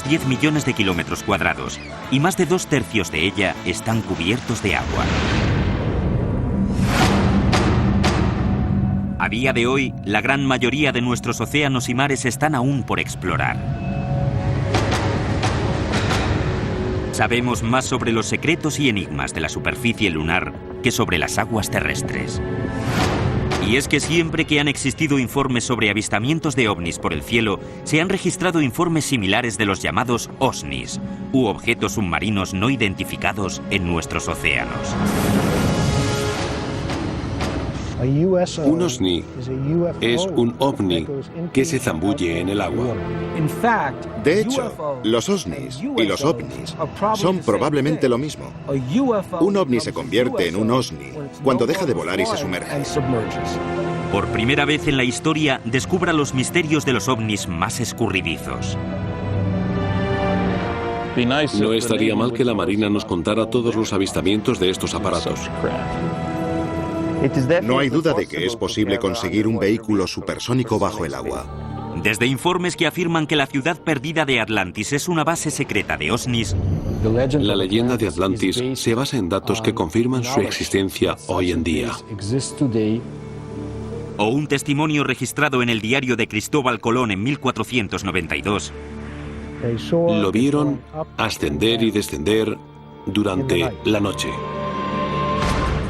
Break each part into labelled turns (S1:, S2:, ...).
S1: 10 millones de kilómetros cuadrados y más de 2/3 de ella están cubiertos de agua. A día de hoy, la gran mayoría de nuestros océanos y mares están aún por explorar. Sabemos más sobre los secretos y enigmas de la superficie lunar que sobre las aguas terrestres. Y es que siempre que han existido informes sobre avistamientos de ovnis por el cielo, se han registrado informes similares de los llamados OSNIs, u objetos submarinos no identificados en nuestros océanos.
S2: Un OSNI es un ovni que se zambulle en el agua.
S3: De hecho, los OSNIs y los ovnis son probablemente lo mismo. Un ovni se convierte en un OSNI cuando deja de volar y se sumerge.
S1: Por primera vez en la historia, descubra los misterios de los ovnis más escurridizos.
S2: No estaría mal que la Marina nos contara todos los avistamientos de estos aparatos.
S3: No hay duda de que es posible conseguir un vehículo supersónico bajo el agua.
S1: Desde informes que afirman que la ciudad perdida de Atlantis es una base secreta de OSNIs,
S2: La leyenda de Atlantis se basa en datos que confirman su existencia hoy en día.
S1: o un testimonio registrado en el diario de Cristóbal Colón en 1492,
S2: Lo vieron ascender y descender durante la noche.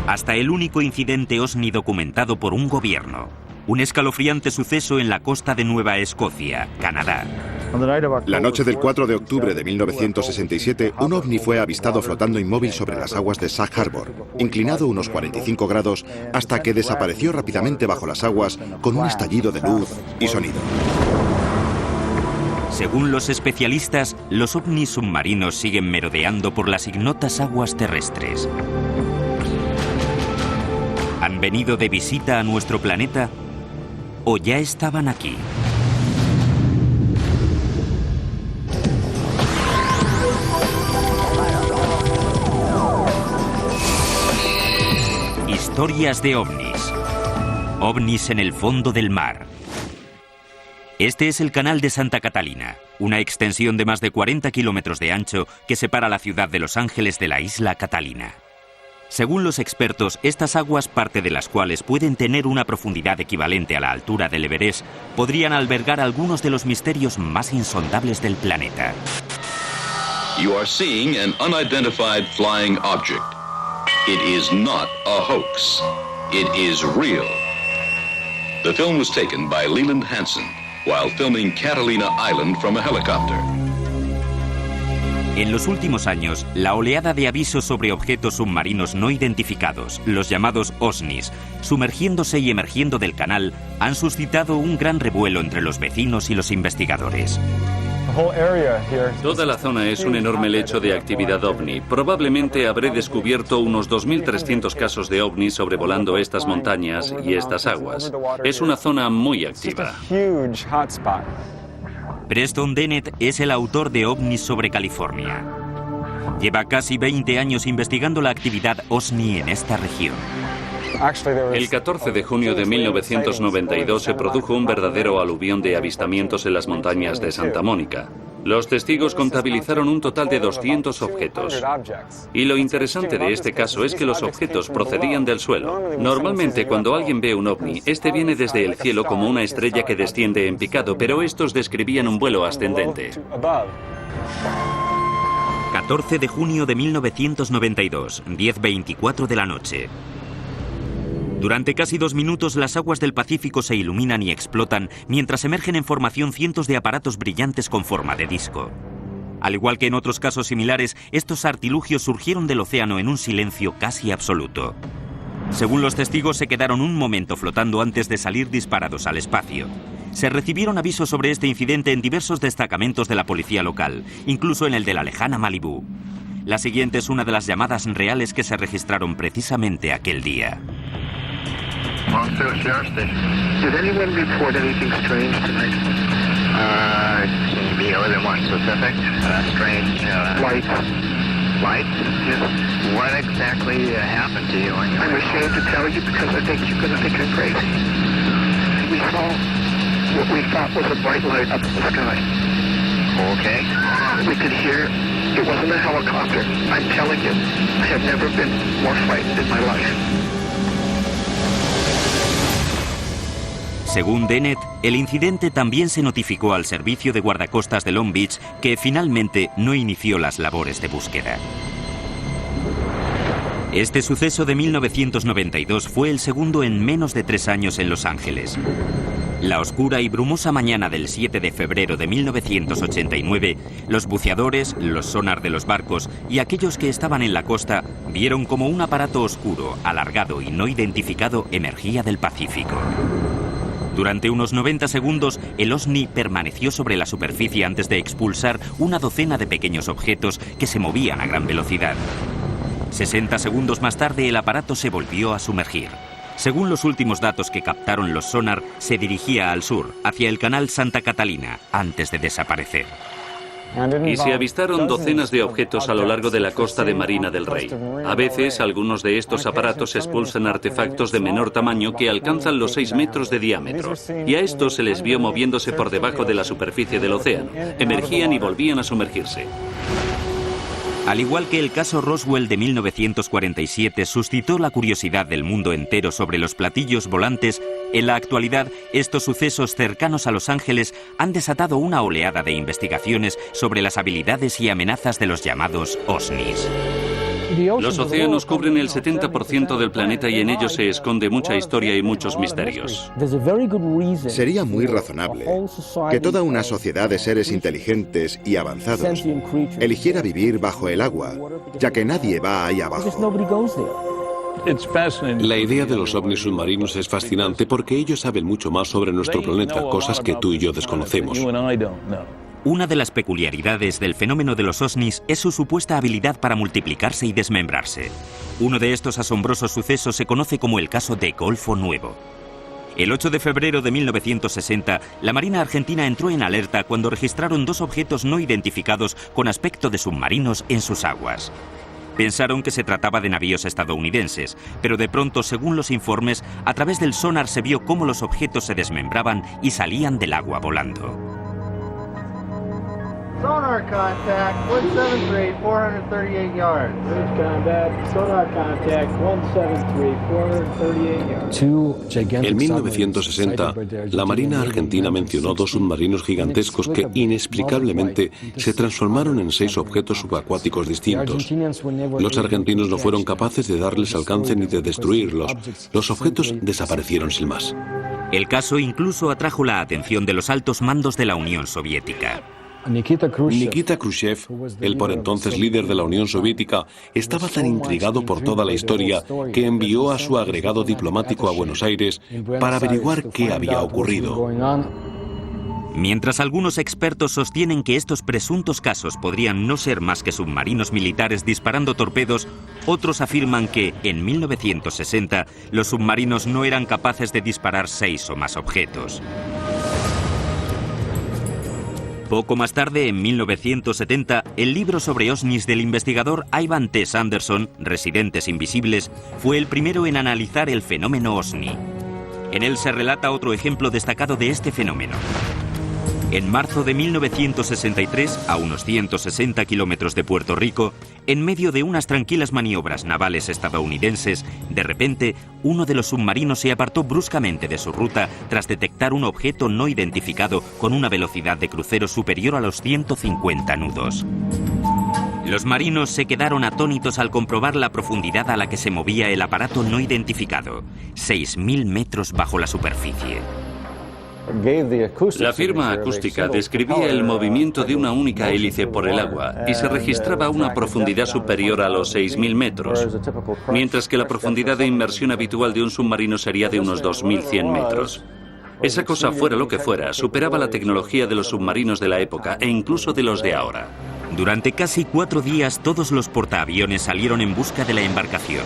S1: hasta el único incidente OSNI documentado por un gobierno, un escalofriante suceso en la costa de Nueva Escocia, Canadá.
S3: La noche del 4 de octubre de 1967, un ovni fue avistado flotando inmóvil sobre las aguas de Sag Harbor, inclinado unos 45 grados, hasta que desapareció rápidamente bajo las aguas con un estallido de luz y sonido.
S1: Según los especialistas, los ovnis submarinos siguen merodeando por las ignotas aguas terrestres. ¿Han venido de visita a nuestro planeta o ya estaban aquí? Historias de ovnis. OVNIs en el fondo del mar. Este es el Canal de Santa Catalina, una extensión de más de 40 kilómetros de ancho que separa la ciudad de Los Ángeles de la isla Catalina. Según los expertos, estas aguas, parte de las cuales pueden tener una profundidad equivalente a la altura del Everest, podrían albergar algunos de los misterios más insondables del planeta.
S4: You are seeing an unidentified flying object. It is not a hoax. It is real. The film was taken by Leland Hansen while filming Catalina Island from a helicopter.
S1: En los últimos años, la oleada de avisos sobre objetos submarinos no identificados, los llamados OSNIs, sumergiéndose y emergiendo del canal, han suscitado un gran revuelo entre los vecinos y los investigadores.
S5: Toda la zona es un enorme lecho de actividad ovni. Probablemente habré descubierto unos 2.300 casos de ovnis sobrevolando estas montañas y estas aguas. Es una zona muy activa.
S1: Preston Dennett es el autor de OVNIs sobre California. Lleva casi 20 años investigando la actividad OSNI en esta región.
S5: El 14 de junio de 1992 se produjo un verdadero aluvión de avistamientos en las montañas de Santa Mónica. Los testigos contabilizaron un total de 200 objetos. Y lo interesante de este caso es que los objetos procedían del suelo. Normalmente cuando alguien ve un ovni, este viene desde el cielo como una estrella que desciende en picado, pero estos describían un vuelo ascendente.
S1: 14 de junio de 1992, 10:24 de la noche. Durante casi 2 minutos las aguas del Pacífico se iluminan y explotan mientras emergen en formación cientos de aparatos brillantes con forma de disco. Al igual que en otros casos similares, estos artilugios surgieron del océano en un silencio casi absoluto. Según los testigos, se quedaron un momento flotando antes de salir disparados al espacio. Se recibieron avisos sobre este incidente en diversos destacamentos de la policía local, incluso en el de la lejana Malibú. La siguiente es una de las llamadas reales que se registraron precisamente aquel día.
S6: Monster Sheriff Station. Did anyone report anything strange tonight? Maybe more than one specific. Strange. Lights. Lights? Yes. What exactly happened to you? I'm ashamed to tell you because I think you're going to think I'm crazy. We saw what we thought was a bright light up in the sky. Okay. We could hear it wasn't a helicopter. I'm telling you, I have never been more frightened in my life.
S1: Según Dennett, el incidente también se notificó al servicio de guardacostas de Long Beach, que finalmente no inició las labores de búsqueda. Este suceso de 1992 fue el segundo en menos de 3 años en Los Ángeles. La oscura y brumosa mañana del 7 de febrero de 1989, los buceadores, los sonar de los barcos y aquellos que estaban en la costa vieron como un aparato oscuro, alargado y no identificado emergía del Pacífico. Durante unos 90 segundos, el OSNI permaneció sobre la superficie antes de expulsar una docena de pequeños objetos que se movían a gran velocidad. 60 segundos más tarde, el aparato se volvió a sumergir. Según los últimos datos que captaron los sonar, se dirigía al sur, hacia el canal Santa Catalina, antes de desaparecer.
S5: Y se avistaron docenas de objetos a lo largo de la costa de Marina del Rey. A veces, algunos de estos aparatos expulsan artefactos de menor tamaño que alcanzan los 6 metros de diámetro. Y a estos se les vio moviéndose por debajo de la superficie del océano. Emergían y volvían a sumergirse.
S1: Al igual que el caso Roswell de 1947 suscitó la curiosidad del mundo entero sobre los platillos volantes, en la actualidad estos sucesos cercanos a Los Ángeles han desatado una oleada de investigaciones sobre las habilidades y amenazas de los llamados OSNIs.
S5: Los océanos cubren el 70% del planeta y en ellos se esconde mucha historia y muchos misterios.
S3: Sería muy razonable que toda una sociedad de seres inteligentes y avanzados eligiera vivir bajo el agua, ya que nadie va ahí abajo.
S2: La idea de los ovnis submarinos es fascinante porque ellos saben mucho más sobre nuestro planeta, cosas que tú y yo desconocemos.
S1: Una de las peculiaridades del fenómeno de los OSNIs es su supuesta habilidad para multiplicarse y desmembrarse. Uno de estos asombrosos sucesos se conoce como el caso de Golfo Nuevo. El 8 de febrero de 1960, la Marina Argentina entró en alerta cuando registraron 2 objetos no identificados con aspecto de submarinos en sus aguas. Pensaron que se trataba de navíos estadounidenses, pero de pronto, según los informes, a través del sonar se vio cómo los objetos se desmembraban y salían del agua volando.
S7: Sonar contact, 173, 438 yards. Bridge contact, sonar contact, 173, 438 yards.
S2: En 1960, la Marina Argentina mencionó 2 submarinos gigantescos que inexplicablemente se transformaron en 6 objetos subacuáticos distintos. Los argentinos no fueron capaces de darles alcance ni de destruirlos. Los objetos desaparecieron sin más.
S1: El caso incluso atrajo la atención de los altos mandos de la Unión Soviética.
S2: Nikita Khrushchev, el por entonces líder de la Unión Soviética, estaba tan intrigado por toda la historia que envió a su agregado diplomático a Buenos Aires para averiguar qué había ocurrido.
S1: Mientras algunos expertos sostienen que estos presuntos casos podrían no ser más que submarinos militares disparando torpedos, otros afirman que, en 1960, los submarinos no eran capaces de disparar 6 o más objetos. Poco más tarde, en 1970, el libro sobre OSNIs del investigador Ivan T. Sanderson, Residentes Invisibles, fue el primero en analizar el fenómeno OSNI. En él se relata otro ejemplo destacado de este fenómeno. En marzo de 1963, a unos 160 kilómetros de Puerto Rico, en medio de unas tranquilas maniobras navales estadounidenses, de repente, uno de los submarinos se apartó bruscamente de su ruta tras detectar un objeto no identificado con una velocidad de crucero superior a los 150 nudos. Los marinos se quedaron atónitos al comprobar la profundidad a la que se movía el aparato no identificado, 6.000 metros bajo la superficie.
S5: La firma acústica describía el movimiento de una única hélice por el agua y se registraba a una profundidad superior a los 6.000 metros, mientras que la profundidad de inmersión habitual de un submarino sería de unos 2.100 metros. Esa cosa, fuera lo que fuera, superaba la tecnología de los submarinos de la época e incluso de los de ahora.
S1: Durante casi 4 días, todos los portaaviones salieron en busca de la embarcación.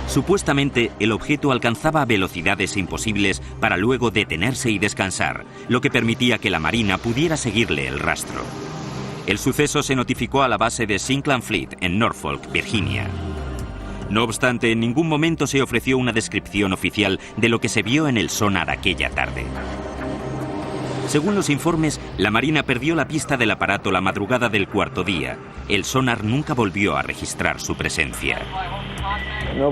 S1: Supuestamente, el objeto alcanzaba velocidades imposibles para luego detenerse y descansar, lo que permitía que la Marina pudiera seguirle el rastro. El suceso se notificó a la base de Sinclair Fleet en Norfolk, Virginia. No obstante, en ningún momento se ofreció una descripción oficial de lo que se vio en el sonar aquella tarde. Según los informes, la Marina perdió la pista del aparato la madrugada del cuarto día. El sonar nunca volvió a registrar su presencia.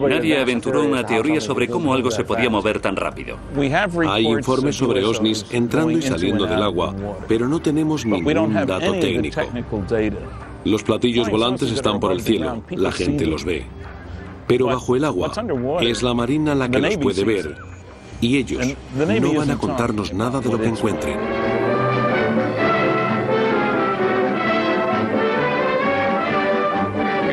S5: Nadie aventuró una teoría sobre cómo algo se podía mover tan rápido.
S2: Hay informes sobre ovnis entrando y saliendo del agua, pero no tenemos ningún dato técnico. Los platillos volantes están por el cielo, la gente los ve. Pero bajo el agua es la Marina la que los puede ver. Y ellos no van a contarnos nada de lo que encuentren.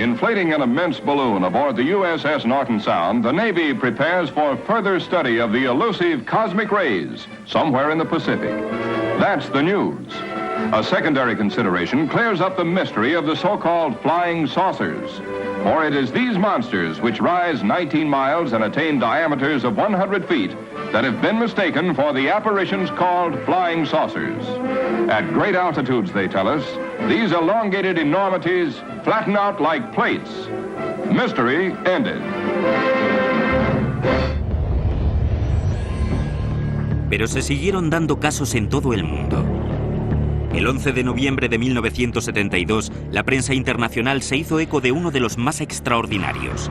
S8: Inflating an immense balloon aboard the USS Norton Sound, the Navy prepares for further study of the elusive cosmic rays somewhere in the Pacific. That's the news. A secondary consideration clears up the mystery of the so-called flying saucers. For it is these monsters, which rise 19 miles and attain diameters of 100 feet, that have been mistaken for the apparitions called flying saucers. At great altitudes, they tell us, these elongated enormities flatten out like plates. Mystery ended.
S1: Pero se siguieron dando casos en todo el mundo. El 11 de noviembre de 1972, la prensa internacional se hizo eco de uno de los más extraordinarios.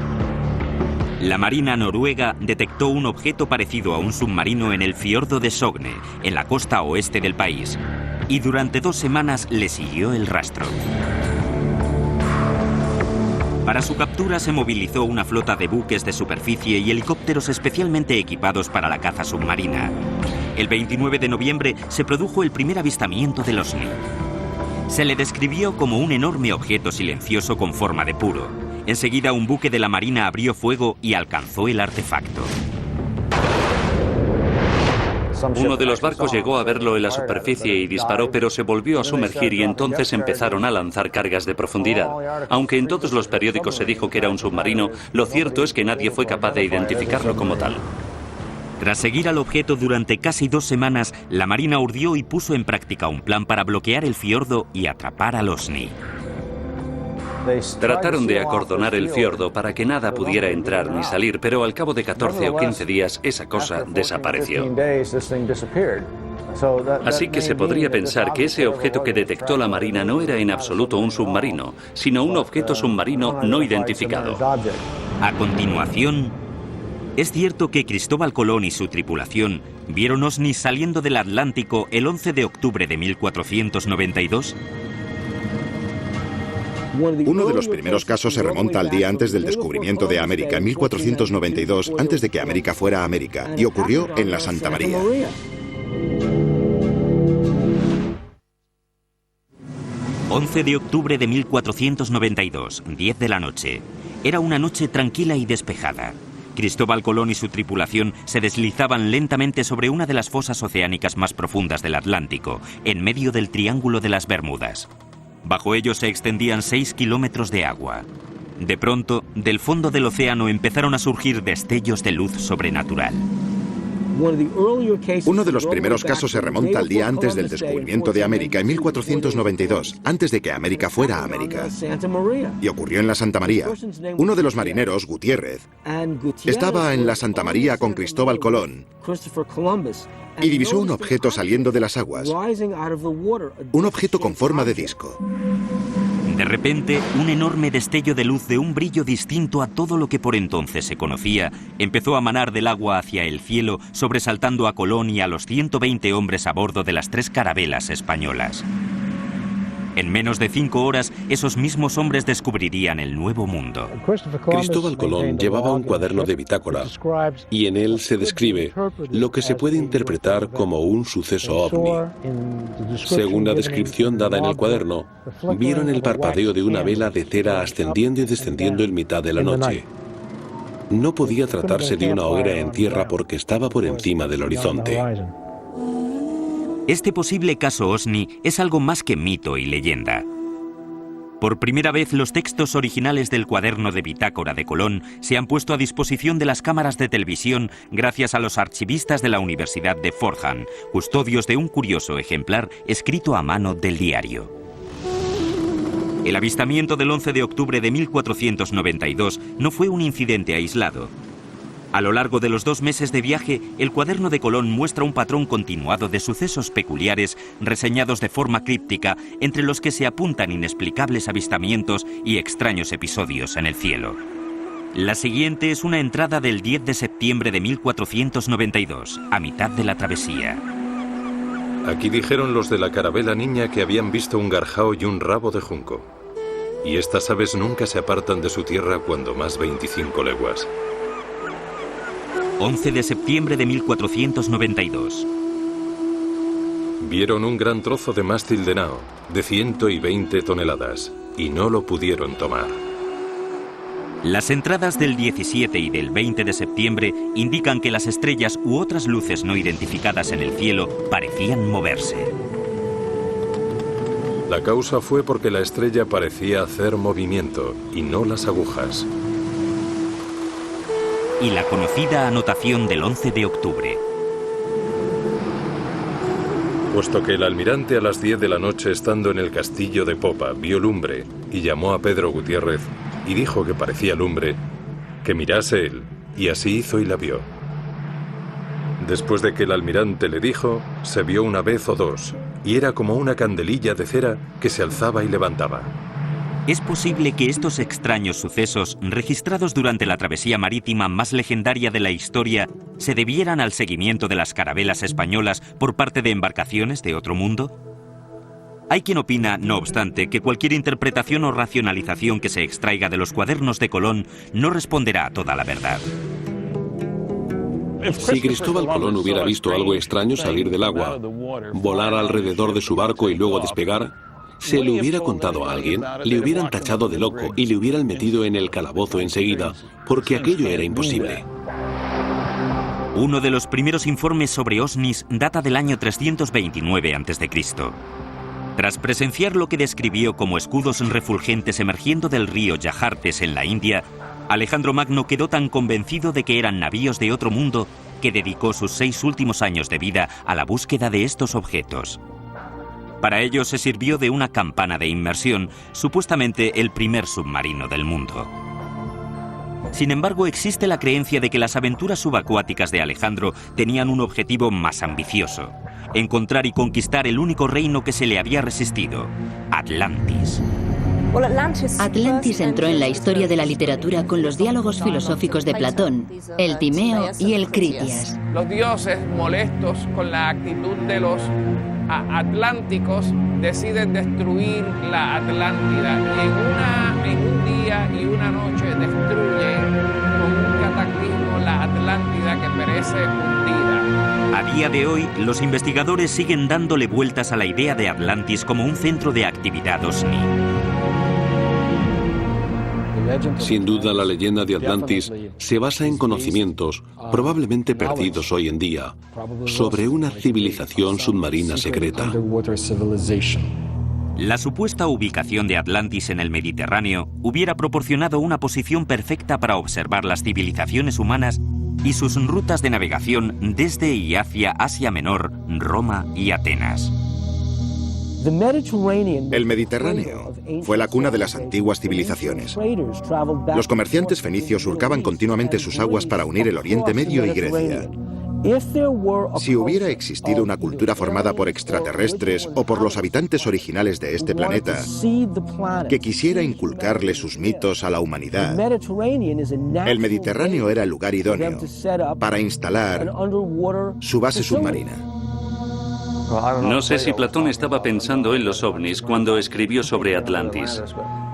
S1: La Marina noruega detectó un objeto parecido a un submarino en el fiordo de Sogne, en la costa oeste del país, y durante 2 semanas le siguió el rastro. Para su captura se movilizó una flota de buques de superficie y helicópteros especialmente equipados para la caza submarina. El 29 de noviembre se produjo el primer avistamiento del OVNI. Se le describió como un enorme objeto silencioso con forma de puro. Enseguida un buque de la Marina abrió fuego y alcanzó el artefacto.
S5: Uno de los barcos llegó a verlo en la superficie y disparó, pero se volvió a sumergir y entonces empezaron a lanzar cargas de profundidad. Aunque en todos los periódicos se dijo que era un submarino, lo cierto es que nadie fue capaz de identificarlo como tal.
S1: Tras seguir al objeto durante casi 2 semanas, la Marina urdió y puso en práctica un plan para bloquear el fiordo y atrapar al OVNI.
S5: Trataron de acordonar el fiordo para que nada pudiera entrar ni salir, pero al cabo de 14 o 15 días esa cosa desapareció. Así que se podría pensar que ese objeto que detectó la Marina no era en absoluto un submarino, sino un objeto submarino no identificado.
S1: A continuación, ¿es cierto que Cristóbal Colón y su tripulación vieron ovnis saliendo del Atlántico el 11 de octubre de 1492?
S3: Uno de los primeros casos se remonta al día antes del descubrimiento de América, en 1492, antes de que América fuera América, y ocurrió en la Santa María.
S1: ...11 de octubre de 1492, 10 de la noche. Era una noche tranquila y despejada. Cristóbal Colón y su tripulación se deslizaban lentamente sobre una de las fosas oceánicas más profundas del Atlántico, en medio del Triángulo de las Bermudas. Bajo ellos se extendían 6 kilómetros de agua. De pronto, del fondo del océano empezaron a surgir destellos de luz sobrenatural.
S3: Uno de los primeros casos se remonta al día antes del descubrimiento de América, en 1492, antes de que América fuera América. Y ocurrió en la Santa María. Uno de los marineros, Gutiérrez, estaba en la Santa María con Cristóbal Colón y divisó un objeto saliendo de las aguas. Un objeto con forma de disco.
S1: De repente, un enorme destello de luz de un brillo distinto a todo lo que por entonces se conocía empezó a manar del agua hacia el cielo, sobresaltando a Colón y a los 120 hombres a bordo de las 3 carabelas españolas. En menos de 5 horas, esos mismos hombres descubrirían el Nuevo Mundo.
S2: Cristóbal Colón llevaba un cuaderno de bitácora y en él se describe lo que se puede interpretar como un suceso ovni. Según la descripción dada en el cuaderno, vieron el parpadeo de una vela de cera ascendiendo y descendiendo en mitad de la noche. No podía tratarse de una hoguera en tierra porque estaba por encima del horizonte.
S1: Este posible caso OVNI es algo más que mito y leyenda. Por primera vez, los textos originales del cuaderno de bitácora de Colón se han puesto a disposición de las cámaras de televisión gracias a los archivistas de la Universidad de Fordham, custodios de un curioso ejemplar escrito a mano del diario. El avistamiento del 11 de octubre de 1492 no fue un incidente aislado. A lo largo de los 2 meses de viaje, el cuaderno de Colón muestra un patrón continuado de sucesos peculiares reseñados de forma críptica, entre los que se apuntan inexplicables avistamientos y extraños episodios en el cielo. La siguiente es una entrada del 10 de septiembre de 1492, a mitad de la travesía.
S9: Aquí dijeron los de la carabela niña que habían visto un garjao y un rabo de junco. Y estas aves nunca se apartan de su tierra cuando más 25 leguas.
S1: 11 de septiembre de 1492.
S9: Vieron un gran trozo de mástil de nao, de 120 toneladas, y no lo pudieron tomar.
S1: Las entradas del 17 y del 20 de septiembre indican que las estrellas u otras luces no identificadas en el cielo parecían moverse.
S9: La causa fue porque la estrella parecía hacer movimiento, y no las agujas.
S1: Y la conocida anotación del 11 de octubre.
S9: Puesto que el almirante a las 10 de la noche, estando en el castillo de popa, vio lumbre y llamó a Pedro Gutiérrez y dijo que parecía lumbre, que mirase él, y así hizo y la vio. Después de que el almirante le dijo, se vio una vez o dos, y era como una candelilla de cera que se alzaba y levantaba.
S1: Es posible que estos extraños sucesos, registrados durante la travesía marítima más legendaria de la historia, se debieran al seguimiento de las carabelas españolas por parte de embarcaciones de otro mundo. Hay quien opina, no obstante, que cualquier interpretación o racionalización que se extraiga de los cuadernos de Colón no responderá a toda la verdad.
S2: Si Cristóbal Colón hubiera visto algo extraño salir del agua, volar alrededor de su barco y luego despegar, se le hubiera contado a alguien, le hubieran tachado de loco y le hubieran metido en el calabozo enseguida, porque aquello era imposible.
S1: Uno de los primeros informes sobre ovnis data del año 329 a.C. Tras presenciar lo que describió como escudos refulgentes emergiendo del río Yajartes en la India, Alejandro Magno quedó tan convencido de que eran navíos de otro mundo que dedicó sus 6 últimos años de vida a la búsqueda de estos objetos. Para ello se sirvió de una campana de inmersión, supuestamente el primer submarino del mundo. Sin embargo, existe la creencia de que las aventuras subacuáticas de Alejandro tenían un objetivo más ambicioso: encontrar y conquistar el único reino que se le había resistido, Atlantis.
S10: Atlantis entró en la historia de la literatura con los diálogos filosóficos de Platón, el Timeo y el Critias.
S11: Los dioses, molestos con la actitud de los atlánticos, deciden destruir la Atlántida y en un día y una noche destruyen con un cataclismo la Atlántida que perece hundida.
S1: A día de hoy, los investigadores siguen dándole vueltas a la idea de Atlantis como un centro de actividad ovni.
S2: Sin duda, la leyenda de Atlantis se basa en conocimientos, probablemente perdidos hoy en día, sobre una civilización submarina secreta.
S1: La supuesta ubicación de Atlantis en el Mediterráneo hubiera proporcionado una posición perfecta para observar las civilizaciones humanas y sus rutas de navegación desde y hacia Asia Menor, Roma y Atenas.
S3: El Mediterráneo fue la cuna de las antiguas civilizaciones. Los comerciantes fenicios surcaban continuamente sus aguas para unir el Oriente Medio y Grecia. Si hubiera existido una cultura formada por extraterrestres o por los habitantes originales de este planeta que quisiera inculcarle sus mitos a la humanidad, el Mediterráneo era el lugar idóneo para instalar su base submarina.
S5: No sé si Platón estaba pensando en los ovnis cuando escribió sobre Atlantis,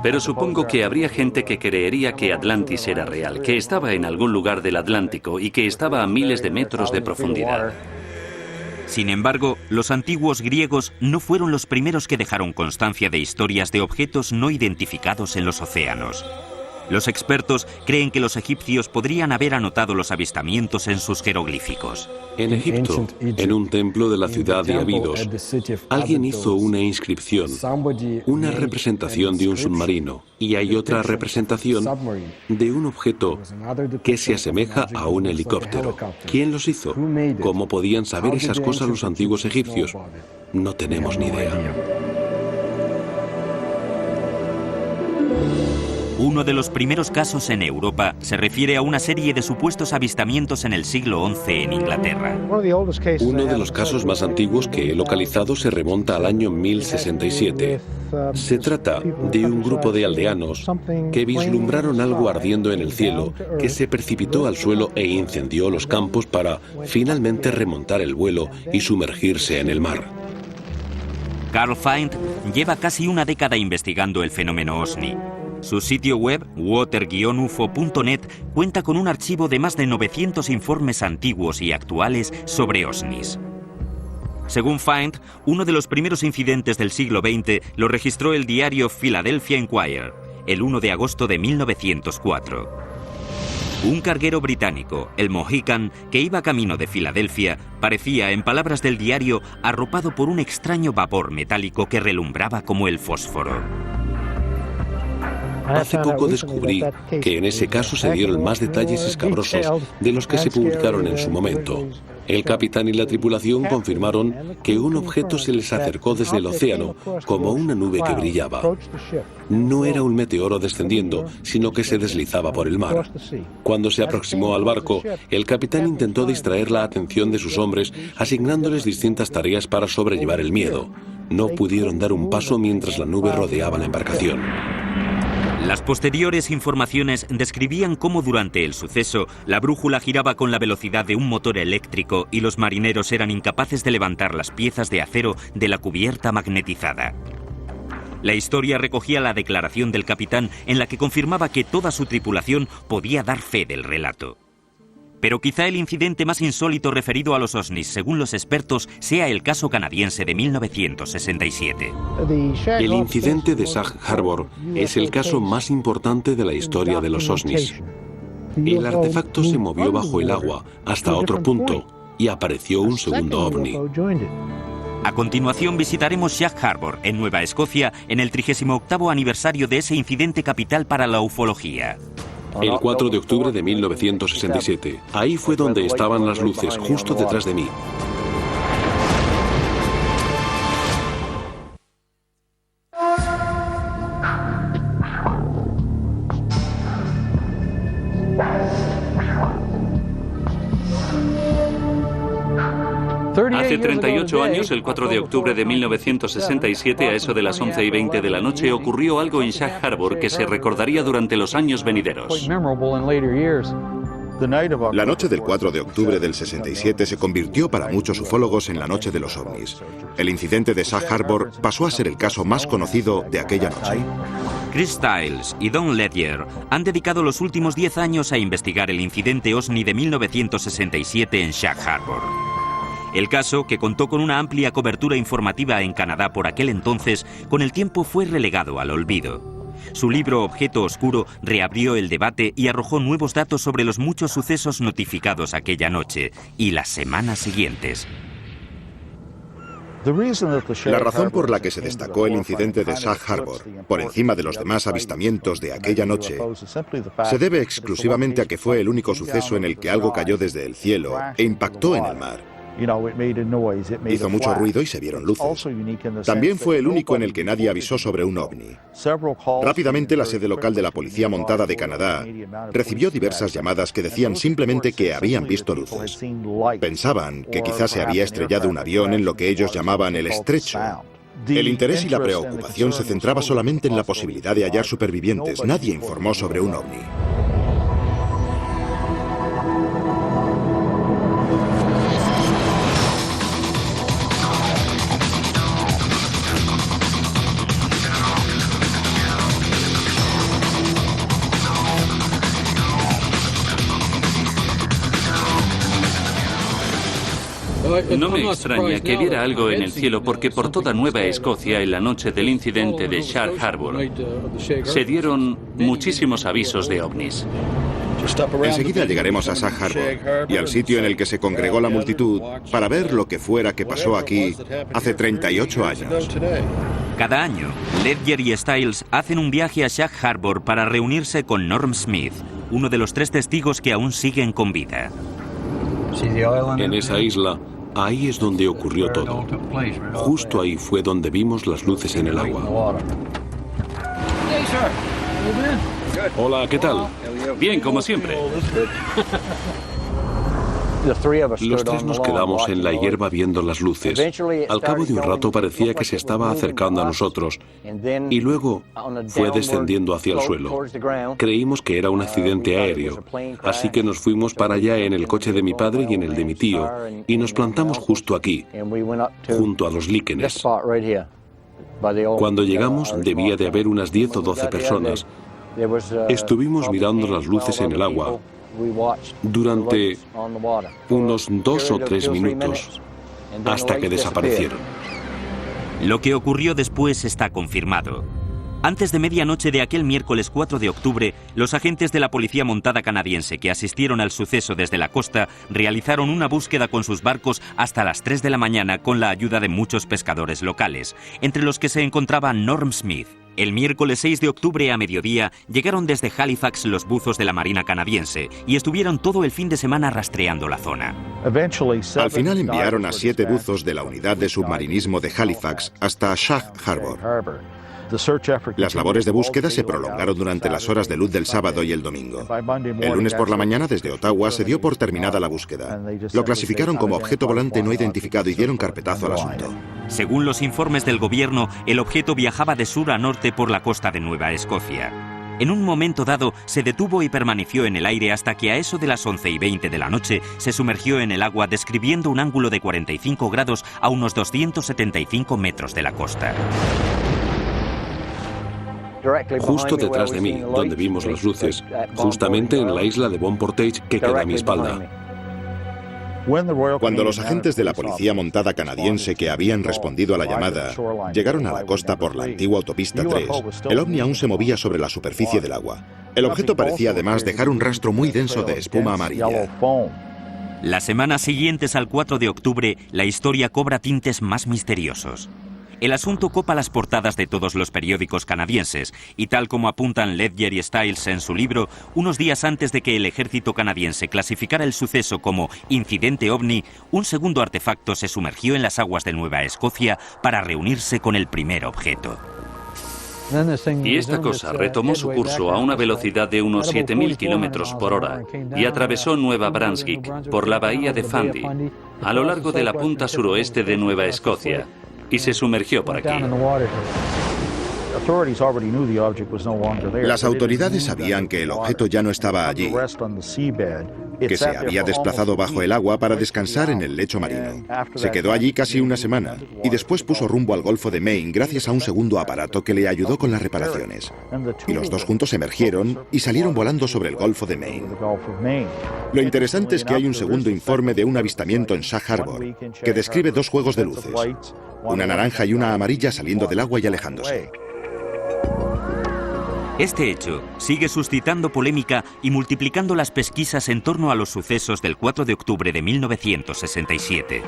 S5: pero supongo que habría gente que creería que Atlantis era real, que estaba en algún lugar del Atlántico y que estaba a miles de metros de profundidad.
S1: Sin embargo, los antiguos griegos no fueron los primeros que dejaron constancia de historias de objetos no identificados en los océanos. Los expertos creen que los egipcios podrían haber anotado los avistamientos en sus jeroglíficos.
S2: En Egipto, en un templo de la ciudad de Abidos, alguien hizo una inscripción, una representación de un submarino, y hay otra representación de un objeto que se asemeja a un helicóptero. ¿Quién los hizo? ¿Cómo podían saber esas cosas los antiguos egipcios? No tenemos ni idea.
S1: Uno de los primeros casos en Europa se refiere a una serie de supuestos avistamientos en el siglo XI en Inglaterra.
S2: Uno de los casos más antiguos que he localizado se remonta al año 1067. Se trata de un grupo de aldeanos que vislumbraron algo ardiendo en el cielo que se precipitó al suelo e incendió los campos para finalmente remontar el vuelo y sumergirse en el mar.
S1: Carl Find lleva casi una década investigando el fenómeno OSNI. Su sitio web, water-ufo.net, cuenta con un archivo de más de 900 informes antiguos y actuales sobre OSNIs. Según Find, uno de los primeros incidentes del siglo XX lo registró el diario Philadelphia Inquirer, el 1 de agosto de 1904. Un carguero británico, el Mohican, que iba camino de Filadelfia, parecía, en palabras del diario, arropado por un extraño vapor metálico que relumbraba como el fósforo.
S2: Hace poco descubrí que en ese caso se dieron más detalles escabrosos de los que se publicaron en su momento. El capitán y la tripulación confirmaron que un objeto se les acercó desde el océano como una nube que brillaba. No era un meteoro descendiendo, sino que se deslizaba por el mar. Cuando se aproximó al barco, el capitán intentó distraer la atención de sus hombres, asignándoles distintas tareas para sobrellevar el miedo. No pudieron dar un paso mientras la nube rodeaba la embarcación.
S1: Las posteriores informaciones describían cómo durante el suceso la brújula giraba con la velocidad de un motor eléctrico y los marineros eran incapaces de levantar las piezas de acero de la cubierta magnetizada. La historia recogía la declaración del capitán en la que confirmaba que toda su tripulación podía dar fe del relato. Pero quizá el incidente más insólito referido a los OSNIs, según los expertos, sea el caso canadiense de 1967.
S2: El incidente de Sag Harbor es el caso más importante de la historia de los OSNIs. El artefacto se movió bajo el agua hasta otro punto y apareció un segundo ovni.
S1: A continuación visitaremos Sag Harbor, en Nueva Escocia, en el 38º aniversario de ese incidente capital para la ufología.
S2: El 4 de octubre de 1967. Ahí fue donde estaban las luces, justo detrás de mí.
S5: Hace 38 años, el 4 de octubre de 1967, a eso de las 11:20 de la noche, ocurrió algo en Sag Harbor que se recordaría durante los años venideros.
S3: La noche del 4 de octubre del 67 se convirtió para muchos ufólogos en la noche de los ovnis. El incidente de Sag Harbor pasó a ser el caso más conocido de aquella noche.
S1: Chris Stiles y Don Ledger han dedicado los últimos 10 años a investigar el incidente OSNI de 1967 en Sag Harbor. El caso, que contó con una amplia cobertura informativa en Canadá por aquel entonces, con el tiempo fue relegado al olvido. Su libro Objeto Oscuro reabrió el debate y arrojó nuevos datos sobre los muchos sucesos notificados aquella noche y las semanas siguientes.
S3: La razón por la que se destacó el incidente de Sag Harbor, por encima de los demás avistamientos de aquella noche, se debe exclusivamente a que fue el único suceso en el que algo cayó desde el cielo e impactó en el mar. Hizo mucho ruido y se vieron luces. También fue el único en el que nadie avisó sobre un ovni. Rápidamente, la sede local de la Policía Montada de Canadá recibió diversas llamadas que decían simplemente que habían visto luces. Pensaban que quizás se había estrellado un avión en lo que ellos llamaban el estrecho. El interés y la preocupación se centraba solamente en la posibilidad de hallar supervivientes. Nadie informó sobre un ovni.
S5: No me extraña que viera algo en el cielo porque por toda Nueva Escocia en la noche del incidente de Sag Harbor se dieron muchísimos avisos de ovnis.
S3: Enseguida llegaremos a Sag Harbor y al sitio en el que se congregó la multitud para ver lo que fuera que pasó aquí hace 38 años.
S1: Cada año, Ledger y Stiles hacen un viaje a Sag Harbor para reunirse con Norm Smith, uno de los 3 testigos que aún siguen con vida.
S2: En esa isla, ahí es donde ocurrió todo. Justo ahí fue donde vimos las luces en el agua. Hola, ¿qué tal?
S5: Bien, como siempre.
S2: Los tres nos quedamos en la hierba viendo las luces. Al cabo de un rato parecía que se estaba acercando a nosotros y luego fue descendiendo hacia el suelo. Creímos que era un accidente aéreo, así que nos fuimos para allá en el coche de mi padre y en el de mi tío y nos plantamos justo aquí, junto a los líquenes. Cuando llegamos debía de haber unas 10 o 12 personas. Estuvimos mirando las luces en el agua durante unos 2 o 3 minutos, hasta que desaparecieron.
S1: Lo que ocurrió después está confirmado. Antes de medianoche de aquel miércoles 4 de octubre, los agentes de la Policía Montada canadiense que asistieron al suceso desde la costa realizaron una búsqueda con sus barcos hasta las 3 de la mañana con la ayuda de muchos pescadores locales, entre los que se encontraba Norm Smith. El miércoles 6 de octubre a mediodía llegaron desde Halifax los buzos de la Marina canadiense y estuvieron todo el fin de semana rastreando la zona.
S3: Al final enviaron a 7 buzos de la unidad de submarinismo de Halifax hasta Sag Harbor. Las labores de búsqueda se prolongaron durante las horas de luz del sábado y el domingo. El lunes por la mañana, desde Ottawa, se dio por terminada la búsqueda. Lo clasificaron como objeto volante no identificado y dieron carpetazo al asunto.
S1: Según los informes del gobierno, el objeto viajaba de sur a norte por la costa de Nueva Escocia. En un momento dado, se detuvo y permaneció en el aire hasta que a eso de las 11:20 de la noche se sumergió en el agua describiendo un ángulo de 45 grados a unos 275 metros de la costa.
S2: Justo detrás de mí, donde vimos las luces, justamente en la isla de Bon Portage que queda a mi espalda.
S3: Cuando los agentes de la Policía Montada canadiense que habían respondido a la llamada llegaron a la costa por la antigua autopista 3, el ovni aún se movía sobre la superficie del agua. El objeto parecía además dejar un rastro muy denso de espuma amarilla.
S1: Las semanas siguientes al 4 de octubre, la historia cobra tintes más misteriosos. El asunto copa las portadas de todos los periódicos canadienses y tal como apuntan Ledger y Stiles en su libro, unos días antes de que el ejército canadiense clasificara el suceso como incidente ovni, un segundo artefacto se sumergió en las aguas de Nueva Escocia para reunirse con el primer objeto.
S5: Y esta cosa retomó su curso a una velocidad de unos 7.000 kilómetros por hora y atravesó Nueva Brunswick por la bahía de Fundy, a lo largo de la punta suroeste de Nueva Escocia, y se sumergió por aquí.
S3: Las autoridades sabían que el objeto ya no estaba allí, que se había desplazado bajo el agua para descansar en el lecho marino. Se quedó allí casi una semana y después puso rumbo al Golfo de Maine gracias a un segundo aparato que le ayudó con las reparaciones. Y los dos juntos emergieron y salieron volando sobre el Golfo de Maine. Lo interesante es que hay un segundo informe de un avistamiento en Sag Harbor que describe 2 juegos de luces, una naranja y una amarilla saliendo del agua y alejándose.
S1: Este hecho sigue suscitando polémica y multiplicando las pesquisas en torno a los sucesos del 4 de octubre de 1967.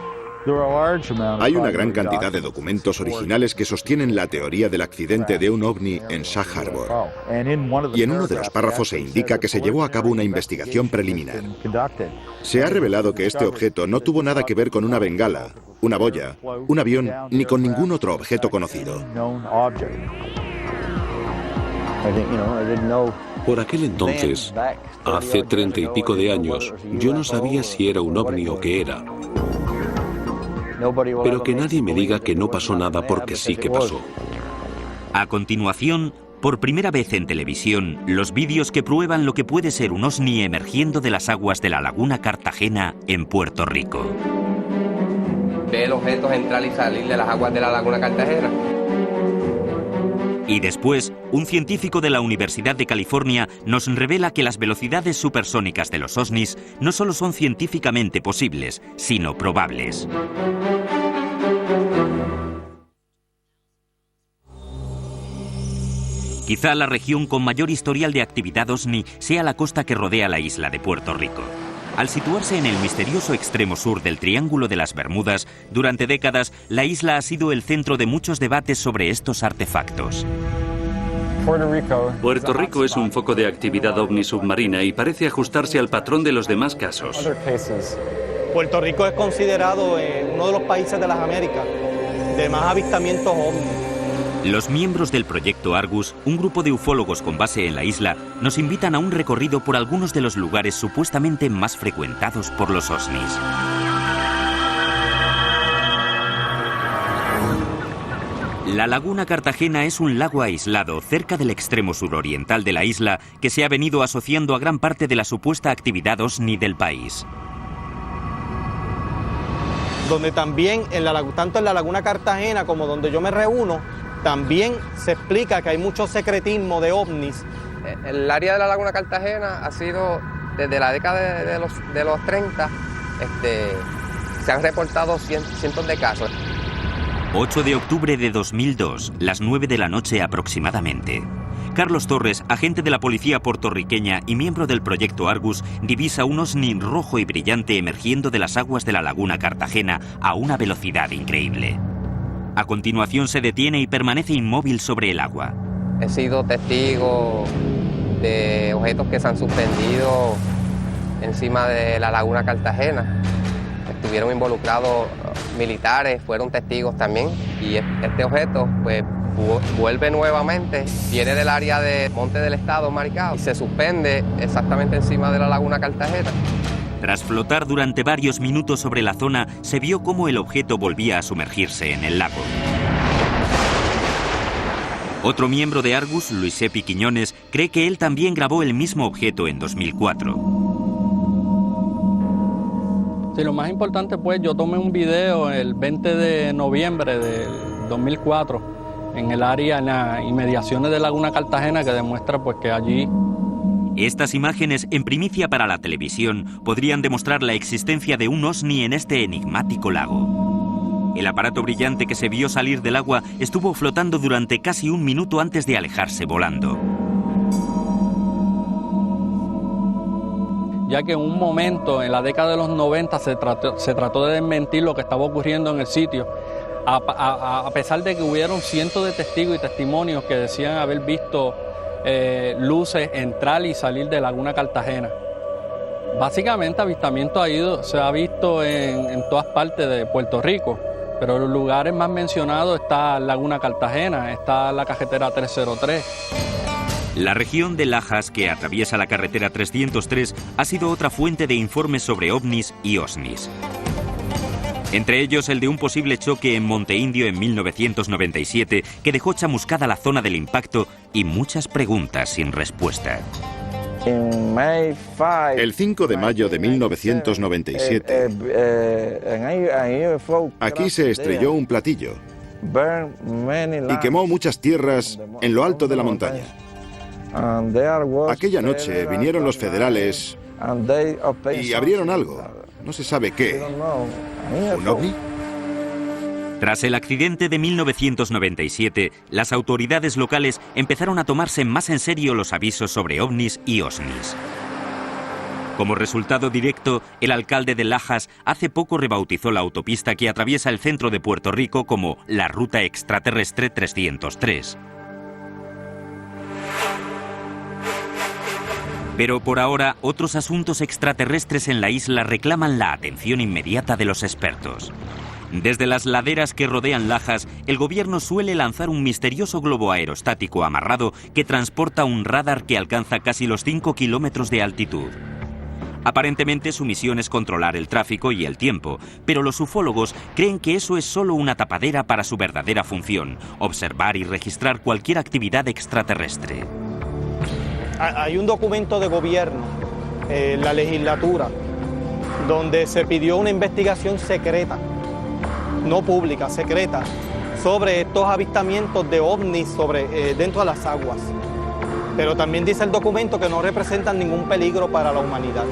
S3: Hay una gran cantidad de documentos originales que sostienen la teoría del accidente de un ovni en Sag Harbor. Y en uno de los párrafos se indica que se llevó a cabo una investigación preliminar. Se ha revelado que este objeto no tuvo nada que ver con una bengala, una boya, un avión, ni con ningún otro objeto conocido.
S2: Por aquel entonces, hace 30 y pico de años, yo no sabía si era un ovni o qué era. Pero que nadie me diga que no pasó nada porque sí que pasó.
S1: A continuación, por primera vez en televisión, los vídeos que prueban lo que puede ser un ovni emergiendo de las aguas de la laguna Cartagena en Puerto Rico.
S12: Ve el objeto entrar y salir de las aguas de la laguna Cartagena.
S1: Y después, un científico de la Universidad de California nos revela que las velocidades supersónicas de los ovnis no solo son científicamente posibles, sino probables. Quizá la región con mayor historial de actividad ovni sea la costa que rodea la isla de Puerto Rico. Al situarse en el misterioso extremo sur del Triángulo de las Bermudas, durante décadas la isla ha sido el centro de muchos debates sobre estos artefactos.
S5: Puerto Rico es un foco de actividad ovni submarina y parece ajustarse al patrón de los demás casos.
S13: Puerto Rico es considerado uno de los países de las Américas de más avistamientos ovni.
S1: Los miembros del proyecto Argus, un grupo de ufólogos con base en la isla, nos invitan a un recorrido por algunos de los lugares supuestamente más frecuentados por los ovnis. La Laguna Cartagena es un lago aislado cerca del extremo suroriental de la isla que se ha venido asociando a gran parte de la supuesta actividad ovni del país.
S13: Donde también, tanto en la Laguna Cartagena como donde yo me reúno, también se explica que hay mucho secretismo de ovnis.
S12: El área de la Laguna Cartagena ha sido, desde la década de los 30, se han reportado cientos de casos.
S1: 8 de octubre de 2002, las 9 de la noche aproximadamente. Carlos Torres, agente de la policía puertorriqueña y miembro del proyecto Argus, divisa un ovni rojo y brillante emergiendo de las aguas de la Laguna Cartagena a una velocidad increíble. A continuación se detiene y permanece inmóvil sobre el agua.
S12: He sido testigo de objetos que se han suspendido encima de la Laguna Cartagena. Estuvieron involucrados militares, fueron testigos también, y este objeto pues vuelve nuevamente, viene del área de Monte del Estado, Maricao, y se suspende exactamente encima de la Laguna Cartagena.
S1: Tras flotar durante varios minutos sobre la zona, se vio cómo el objeto volvía a sumergirse en el lago. Otro miembro de Argus, Luis Epi Quiñones, cree que él también grabó el mismo objeto en 2004.
S14: Sí, lo más importante, pues, yo tomé un video el 20 de noviembre del 2004 en el área, en las inmediaciones de Laguna Cartagena, que demuestra, pues, que allí...
S1: Estas imágenes, en primicia para la televisión, podrían demostrar la existencia de un ovni en este enigmático lago. El aparato brillante que se vio salir del agua estuvo flotando durante casi un minuto antes de alejarse volando.
S14: Ya que en un momento, en la década de los 90, se trató de desmentir lo que estaba ocurriendo en el sitio, a pesar de que hubieron cientos de testigos y testimonios que decían haber visto luces entrar y salir de Laguna Cartagena. Básicamente, avistamiento se ha visto en todas partes de Puerto Rico, pero los lugares más mencionados está Laguna Cartagena, está la carretera 303.
S1: La región de Lajas, que atraviesa la carretera 303, ha sido otra fuente de informes sobre ovnis y osnis. Entre ellos el de un posible choque en Monte Indio en 1997 que dejó chamuscada la zona del impacto y muchas preguntas sin respuesta.
S3: El 5 de mayo de 1997, aquí se estrelló un platillo y quemó muchas tierras en lo alto de la montaña. Aquella noche vinieron los federales y abrieron algo. No se sabe qué. ¿Un ovni?
S1: Tras el accidente de 1997, las autoridades locales empezaron a tomarse más en serio los avisos sobre ovnis y osnis. Como resultado directo, el alcalde de Lajas hace poco rebautizó la autopista que atraviesa el centro de Puerto Rico como la Ruta Extraterrestre 303. Pero por ahora, otros asuntos extraterrestres en la isla reclaman la atención inmediata de los expertos. Desde las laderas que rodean Lajas, el gobierno suele lanzar un misterioso globo aerostático amarrado que transporta un radar que alcanza casi los 5 kilómetros de altitud. Aparentemente su misión es controlar el tráfico y el tiempo, pero los ufólogos creen que eso es solo una tapadera para su verdadera función, observar y registrar cualquier actividad extraterrestre.
S13: Hay un documento de gobierno, la legislatura, donde se pidió una investigación secreta, no pública, secreta, sobre estos avistamientos de ovnis dentro de las aguas. Pero también dice el documento que no representan ningún peligro para la humanidad.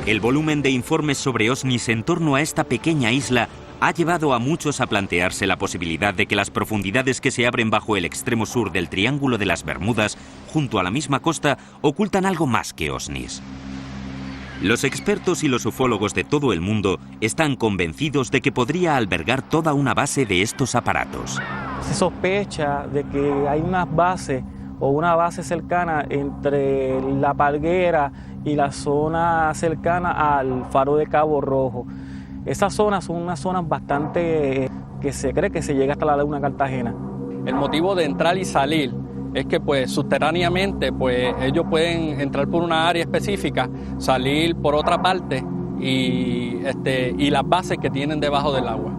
S1: El volumen de informes sobre ovnis en torno a esta pequeña isla ha llevado a muchos a plantearse la posibilidad de que las profundidades que se abren bajo el extremo sur del Triángulo de las Bermudas, junto a la misma costa, ocultan algo más que ovnis. Los expertos y los ufólogos de todo el mundo están convencidos de que podría albergar toda una base de estos aparatos.
S15: Se sospecha de que hay unas bases o una base cercana entre La Palguera y la zona cercana al faro de Cabo Rojo. Esas zonas son unas zonas bastante que se cree que se llega hasta la Laguna Cartagena.
S14: El motivo de entrar y salir es que pues subterráneamente pues ellos pueden entrar por una área específica, salir por otra parte y las bases que tienen debajo del agua.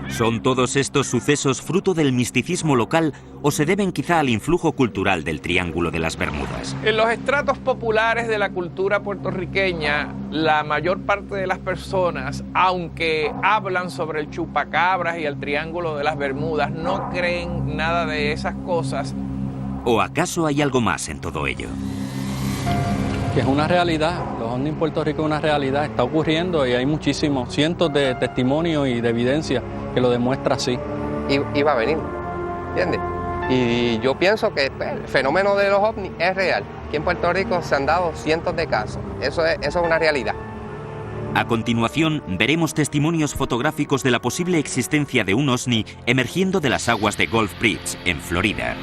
S1: ¿Son todos estos sucesos fruto del misticismo local o se deben quizá al influjo cultural del Triángulo de las Bermudas?
S11: En los estratos populares de la cultura puertorriqueña, la mayor parte de las personas, aunque hablan sobre el chupacabras y el Triángulo de las Bermudas, no creen nada de esas cosas.
S1: ¿O acaso hay algo más en todo ello?
S14: Que es una realidad, los ovnis en Puerto Rico es una realidad, está ocurriendo y hay muchísimos, cientos de testimonios y de evidencia que lo demuestra así.
S12: Y va a venir, ¿entiendes? Y yo pienso que el fenómeno de los ovnis es real. Aquí en Puerto Rico se han dado cientos de casos, eso es una realidad.
S1: A continuación, veremos testimonios fotográficos de la posible existencia de un ovni emergiendo de las aguas de Gulf Breeze, en Florida.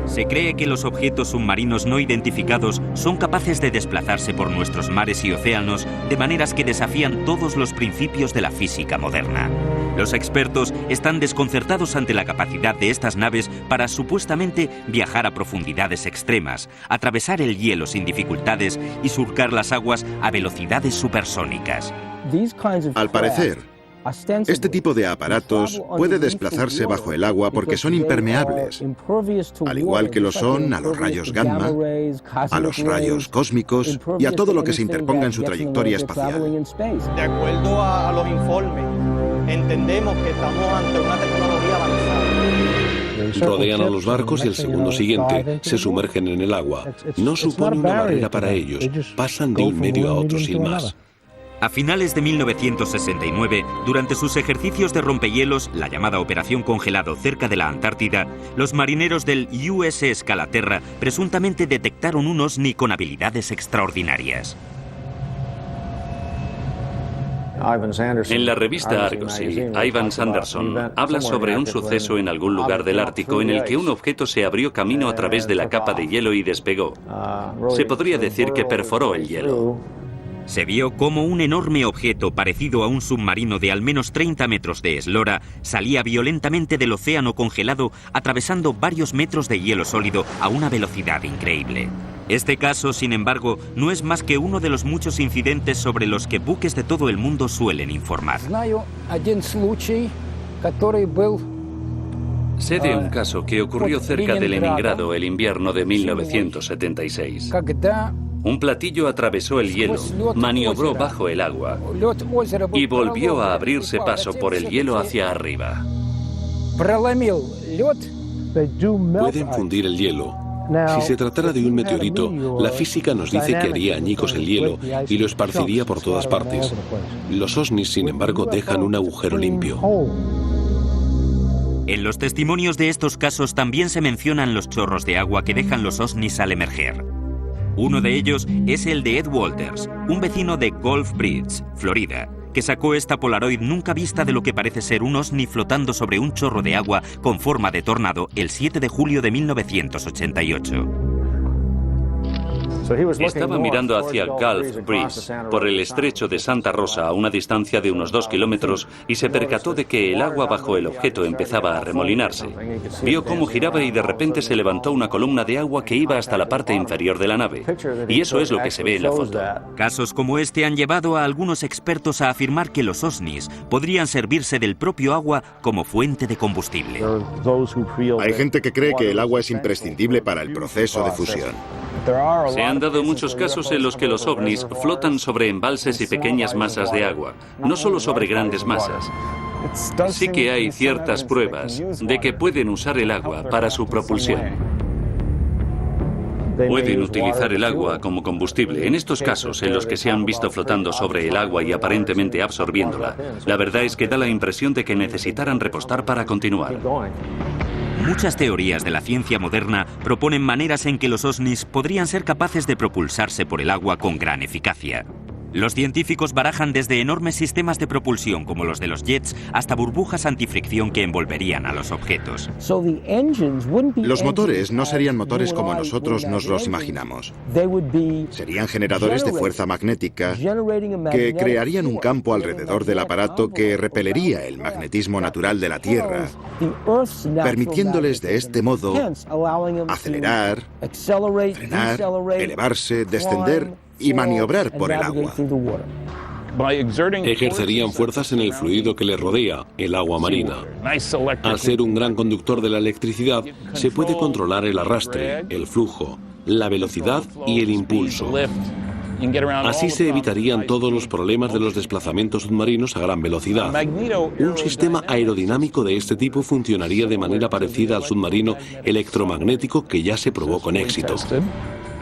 S1: Se cree que los objetos submarinos no identificados son capaces de desplazarse por nuestros mares y océanos de maneras que desafían todos los principios de la física moderna. Los expertos están desconcertados ante la capacidad de estas naves para supuestamente viajar a profundidades extremas, atravesar el hielo sin dificultades y surcar las aguas a velocidades supersónicas.
S3: Al parecer, este tipo de aparatos puede desplazarse bajo el agua porque son impermeables, al igual que lo son a los rayos gamma, a los rayos cósmicos y a todo lo que se interponga en su trayectoria espacial.
S13: De acuerdo a los informes, entendemos que estamos ante una tecnología avanzada.
S2: Rodean a los barcos y el segundo siguiente se sumergen en el agua. No supone una barrera para ellos, pasan de un medio a otro sin más.
S1: A finales de 1969, durante sus ejercicios de rompehielos, la llamada Operación Congelado cerca de la Antártida, los marineros del USS Calaterra presuntamente detectaron un ovni con habilidades extraordinarias.
S5: En la revista Argosy, Ivan Sanderson habla sobre un suceso en algún lugar del Ártico en el que un objeto se abrió camino a través de la capa de hielo y despegó. Se podría decir que perforó el hielo.
S1: Se vio cómo un enorme objeto parecido a un submarino de al menos 30 metros de eslora salía violentamente del océano congelado, atravesando varios metros de hielo sólido a una velocidad increíble. Este caso, sin embargo, no es más que uno de los muchos incidentes sobre los que buques de todo el mundo suelen informar.
S5: Sé de un caso que ocurrió cerca de Leningrado el invierno de 1976. Un platillo atravesó el hielo, maniobró bajo el agua y volvió a abrirse paso por el hielo hacia arriba.
S2: Pueden fundir el hielo. Si se tratara de un meteorito, la física nos dice que haría añicos el hielo y lo esparciría por todas partes. Los ovnis, sin embargo, dejan un agujero limpio.
S1: En los testimonios de estos casos también se mencionan los chorros de agua que dejan los ovnis al emerger. Uno de ellos es el de Ed Walters, un vecino de Gulf Breeze, Florida, que sacó esta Polaroid nunca vista de lo que parece ser un ovni flotando sobre un chorro de agua con forma de tornado el 7 de julio de 1988.
S5: Estaba mirando hacia Gulf Breeze, por el estrecho de Santa Rosa a una distancia de unos 2 kilómetros y se percató de que el agua bajo el objeto empezaba a remolinarse. Vio cómo giraba y de repente se levantó una columna de agua que iba hasta la parte inferior de la nave. Y eso es lo que se ve en la foto.
S1: Casos como este han llevado a algunos expertos a afirmar que los ovnis podrían servirse del propio agua como fuente de combustible.
S3: Hay gente que cree que el agua es imprescindible para el proceso de fusión.
S5: Se han dado muchos casos en los que los ovnis flotan sobre embalses y pequeñas masas de agua, no solo sobre grandes masas. Sí que hay ciertas pruebas de que pueden usar el agua para su propulsión. Pueden utilizar el agua como combustible. En estos casos, en los que se han visto flotando sobre el agua y aparentemente absorbiéndola, la verdad es que da la impresión de que necesitaran repostar para continuar.
S1: Muchas teorías de la ciencia moderna proponen maneras en que los ovnis podrían ser capaces de propulsarse por el agua con gran eficacia. Los científicos barajan desde enormes sistemas de propulsión como los de los jets hasta burbujas antifricción que envolverían a los objetos.
S3: Los motores no serían motores como nosotros nos los imaginamos. Serían generadores de fuerza magnética que crearían un campo alrededor del aparato que repelería el magnetismo natural de la Tierra, permitiéndoles de este modo acelerar, frenar, elevarse, descender y maniobrar por el agua.
S2: Ejercerían fuerzas en el fluido que les rodea, el agua marina. Al ser un gran conductor de la electricidad, se puede controlar el arrastre, el flujo, la velocidad y el impulso. Así se evitarían todos los problemas de los desplazamientos submarinos a gran velocidad. Un sistema aerodinámico de este tipo funcionaría de manera parecida al submarino electromagnético que ya se probó con éxito.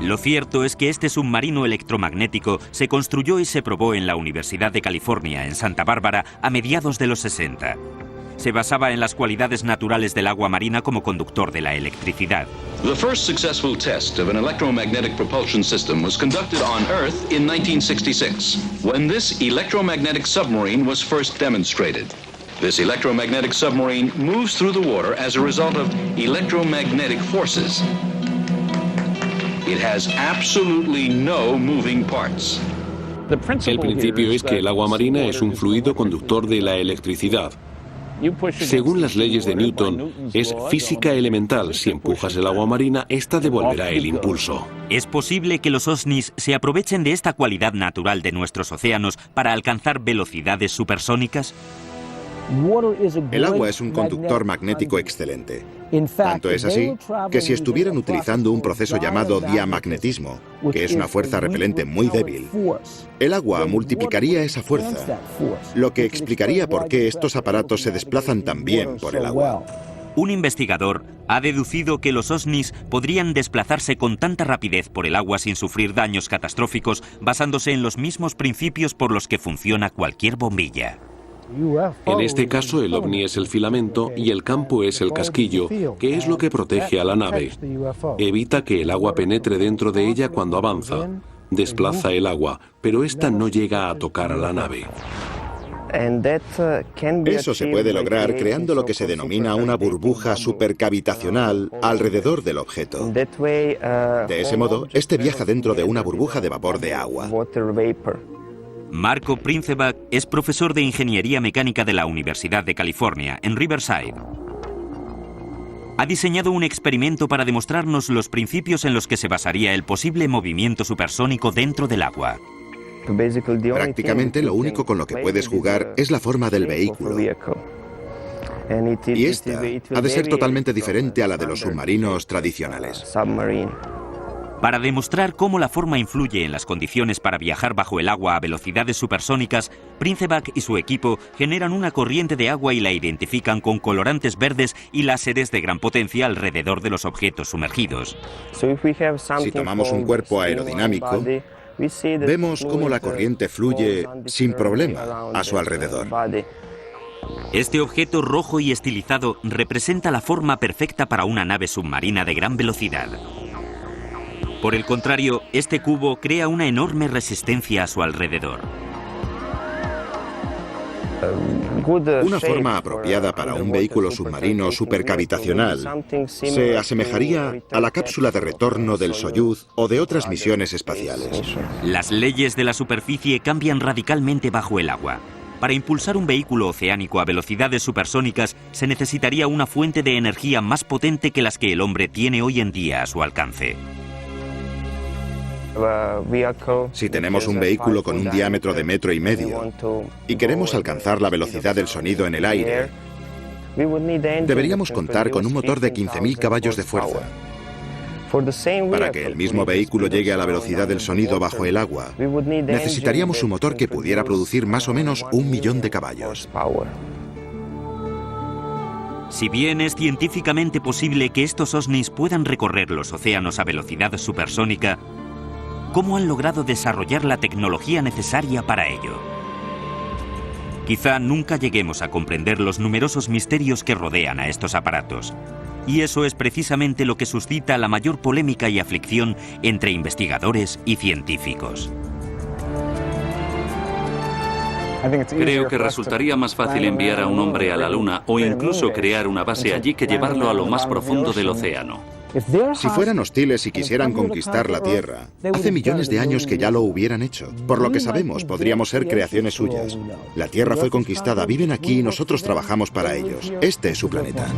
S1: Lo cierto es que este submarino electromagnético se construyó y se probó en la Universidad de California, en Santa Bárbara, a mediados de los 60. Se basaba en las cualidades naturales del agua marina como conductor de la electricidad.
S4: The first successful test of an electromagnetic propulsion system was conducted on Earth in 1966, when this electromagnetic submarine was first demonstrated. This electromagnetic submarine moves through the water as a result of electromagnetic forces. It has absolutely no moving parts.
S2: El principio es que el agua marina es un fluido conductor de la electricidad. Según las leyes de Newton, es física elemental. Si empujas el agua marina, esta devolverá el impulso.
S1: ¿Es posible que los OSNIs se aprovechen de esta cualidad natural de nuestros océanos para alcanzar velocidades supersónicas?
S3: El agua es un conductor magnético excelente. Tanto es así que si estuvieran utilizando un proceso llamado diamagnetismo, que es una fuerza repelente muy débil, el agua multiplicaría esa fuerza, lo que explicaría por qué estos aparatos se desplazan tan bien por el agua.
S1: Un investigador ha deducido que los OSNIs podrían desplazarse con tanta rapidez por el agua sin sufrir daños catastróficos, basándose en los mismos principios por los que funciona cualquier bombilla.
S2: En este caso, el ovni es el filamento y el campo es el casquillo, que es lo que protege a la nave. Evita que el agua penetre dentro de ella cuando avanza. Desplaza el agua, pero esta no llega a tocar a la nave.
S3: Eso se puede lograr creando lo que se denomina una burbuja supercavitacional alrededor del objeto. De ese modo, este viaja dentro de una burbuja de vapor de agua.
S1: Marco Princeback es profesor de Ingeniería Mecánica de la Universidad de California, en Riverside. Ha diseñado un experimento para demostrarnos los principios en los que se basaría el posible movimiento supersónico dentro del agua.
S3: Prácticamente lo único con lo que puedes jugar es la forma del vehículo. Y esta ha de ser totalmente diferente a la de los submarinos tradicionales.
S1: Para demostrar cómo la forma influye en las condiciones para viajar bajo el agua a velocidades supersónicas, Princeback y su equipo generan una corriente de agua y la identifican con colorantes verdes y láseres de gran potencia alrededor de los objetos sumergidos.
S3: Si tomamos un cuerpo aerodinámico, vemos cómo la corriente fluye sin problema a su alrededor.
S1: Este objeto rojo y estilizado representa la forma perfecta para una nave submarina de gran velocidad. Por el contrario, este cubo crea una enorme resistencia a su alrededor.
S3: Una forma apropiada para un vehículo submarino supercavitacional se asemejaría a la cápsula de retorno del Soyuz o de otras misiones espaciales.
S1: Las leyes de la superficie cambian radicalmente bajo el agua. Para impulsar un vehículo oceánico a velocidades supersónicas se necesitaría una fuente de energía más potente que las que el hombre tiene hoy en día a su alcance.
S3: Si tenemos un vehículo con un diámetro de 1,5 metros y queremos alcanzar la velocidad del sonido en el aire, deberíamos contar con un motor de 15.000 caballos de fuerza. Para que el mismo vehículo llegue a la velocidad del sonido bajo el agua, necesitaríamos un motor que pudiera producir más o menos 1.000.000 de caballos.
S1: Si bien es científicamente posible que estos OSNIs puedan recorrer los océanos a velocidad supersónica, ¿cómo han logrado desarrollar la tecnología necesaria para ello? Quizá nunca lleguemos a comprender los numerosos misterios que rodean a estos aparatos. Y eso es precisamente lo que suscita la mayor polémica y aflicción entre investigadores y científicos.
S5: Creo que resultaría más fácil enviar a un hombre a la Luna o incluso crear una base allí que llevarlo a lo más profundo del océano.
S3: Si fueran hostiles y quisieran conquistar la Tierra, hace millones de años que ya lo hubieran hecho. Por lo que sabemos, podríamos ser creaciones suyas. La Tierra fue conquistada, viven aquí y nosotros trabajamos para ellos. Este es su planeta.